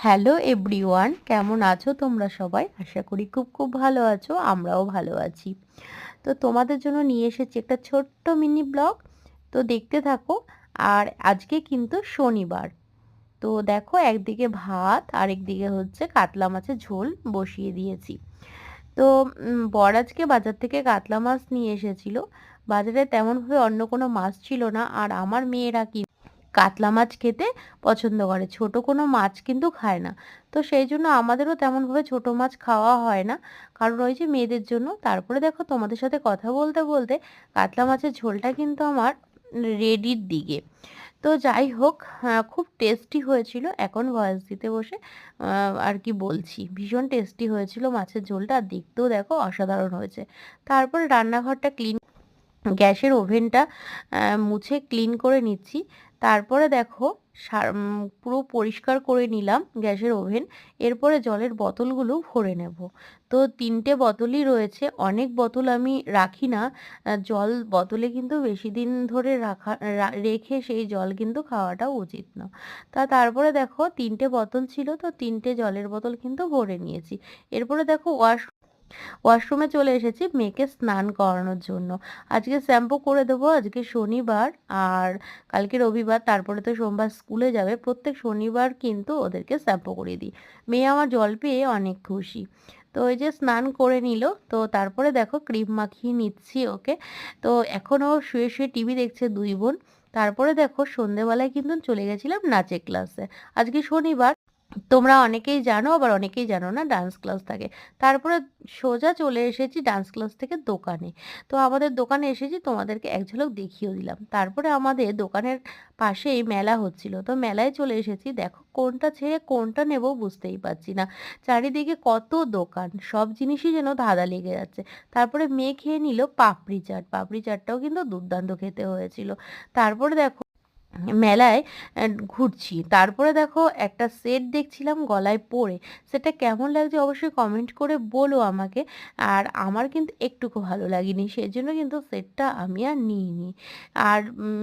Hello everyone, কেমন আছো তোমরা সবাই? আশা করি খুব খুব ভালো আছো। আমরাও ভালো আছি। তো তোমাদের জন্য নিয়ে এসেছি একটা ছোট্ট মিনি ব্লগ। তো দেখতে থাকো। আর আজকে কিন্তু শনিবার। তো দেখো, একদিকে ভাত আর একদিকে হচ্ছে কাতলা মাছের ঝোল বসিয়ে দিয়েছি। তো বর আজকে বাজার থেকে কাতলা মাছ নিয়ে এসেছিল। বাজারে তেমনভাবে অন্য কোনো মাছ ছিল না, আর আমার মেয়েরা কি কাতলা মাছ খেতে পছন্দ করে, ছোট কোনো মাছ কিন্তু খায় না। তো সেই জন্য আমাদেরও তেমনভাবে ছোট মাছ খাওয়া হয় না, কারণ ওই যে মেয়েদের জন্য। তারপরে দেখো, তোমাদের সাথে কথা বলতে বলতে কাতলা মাছের ঝোলটা কিন্তু আমার রেডির দিকে। তো যাই হোক, খুব টেস্টি হয়েছিল। এখন ভয়েস দিতে বসে আর কি বলছি, ভীষণ টেস্টি হয়েছিল মাছের ঝোলটা, আর দেখতেও দেখো অসাধারণ হয়েছে। তারপর রান্নাঘরটা ক্লিন, গ্যাসের ওভেনটা মুছে ক্লিন করে নিচ্ছি। তারপরে দেখো, পুরো পরিষ্কার করে নিলাম গ্যাসের ওভেন। এরপরে জলের বোতলগুলো ভরে নেব। তো 3টে বোতলই রয়েছে, অনেক বোতল আমি রাখি না। জল বোতলে কিন্তু বেশি দিন ধরে রেখে সেই জল কিন্তু খাওয়াটা উচিত না। তারপরে দেখো, 3টে বোতল ছিল, তো 3টে জলের বোতল কিন্তু ভরে নিয়েছি। এরপরে দেখো, ওয়াশরুমে চলে এসেছি মেয়েকে স্নান করানোর জন্য। আজকে শ্যাম্পু করে দেবো, আজকে শনিবার আর কালকে রবিবার, তারপরে তো সোমবার স্কুলে যাবে। প্রত্যেক শনিবার কিন্তু ওদেরকে শ্যাম্পু করিয়ে দিই। মেয়ে আমার জল পেয়ে অনেক খুশি। তো ওই যে স্নান করে নিল। তো তারপরে দেখো, ক্রিম মাখিয়ে নিচ্ছি ওকে। তো এখনও শুয়ে শুয়ে টিভি দেখছে দুই বোন। তারপরে দেখো, সন্ধেবেলায় কিন্তু চলে গেছিলাম নাচের ক্লাসে। আজকে শনিবার, তোমরা অনেকেই জানো, আবার অনেকেই জানো না, ডান্স ক্লাস থাকে। তারপরে সোজা চলে এসেছি ডান্স ক্লাস থেকে দোকানে। তো আমাদের দোকানে এসেছি, তোমাদেরকে এক ঝলক দেখিয়েও দিলাম। তারপরে আমাদের দোকানের পাশেই মেলা হচ্ছিল, তো মেলায় চলে এসেছি। দেখো, কোনটা ছেড়ে কোনটা নেব বুঝতেই পারছি না। চারিদিকে কত দোকান, সব জিনিসই যেন ধাঁধা লেগে যাচ্ছে। তারপরে মেয়ে খেয়ে নিল পাপড়ি চাট। পাপড়ি চাটটাও কিন্তু দুর্দান্ত খেতে হয়েছিল। তারপরে দেখো, মেলায় ঘুরছি। তারপরে দেখো, একটা সেট দেখছিলাম গলায় পরে। সেটা কেমন লাগছে অবশ্যই কমেন্ট করে বলো আমাকে। আর আমার কিন্তু একটুকু ভালো লাগেনি, সেজন্য কিন্তু সেটটা আমি আর নিইনি। আর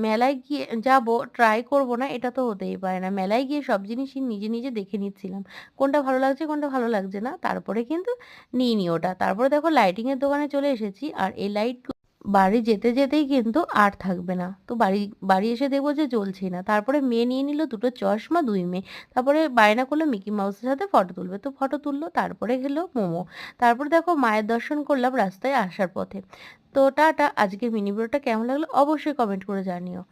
মেলায় গিয়ে যাব, ট্রাই করব না এটা তো হতেই পারে না। মেলায় গিয়ে সব জিনিসই নিজে নিজে দেখে নিচ্ছিলাম, কোনটা ভালো লাগছে কোনটা ভালো লাগছে না। তারপরে কিন্তু নিইনি ওটা। তারপরে দেখো, লাইটিংয়ের দোকানে চলে এসেছি। আর এই লাইট বাড়ি যেতে যেতেই কিন্তু আর থাকবে না। তো বাড়ি বাড়ি এসে দেখবো যে জ্বলছেই না। তারপরে মেয়ে নিয়ে নিল দুটো চশমা, দুই মেয়ে। তারপরে বায়না করলো মিকি মাউসের সাথে ফটো তুলবে, তো ফটো তুললো। তারপরে খেলো মোমো। তারপরে দেখো, মায়ের দর্শন করলাম রাস্তায় আসার পথে। তো টাটা। আজকে মিনি ভিডিওটা কেমন লাগলো অবশ্যই কমেন্ট করে জানিও।